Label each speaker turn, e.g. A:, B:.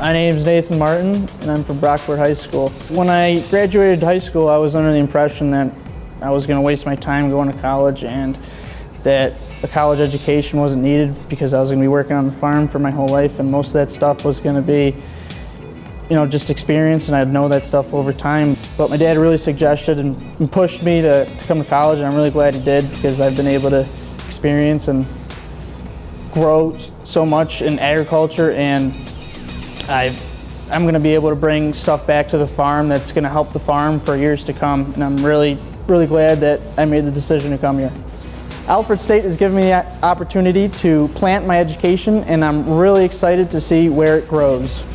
A: My name is Nathan Martin, and I'm from Brockport High School. When I graduated high school, I was under the impression that I was going to waste my time going to college and that a college education wasn't needed because I was going to be working on the farm for my whole life, and most of that stuff was going to be, just experience, and I'd know that stuff over time. But my dad really suggested and pushed me to come to college, and I'm really glad he did because I've been able to experience and grow so much in agriculture, and I'm going to be able to bring stuff back to the farm that's going to help the farm for years to come, and I'm really glad that I made the decision to come here. Alfred State has given me the opportunity to plant my education, and I'm really excited to see where it grows.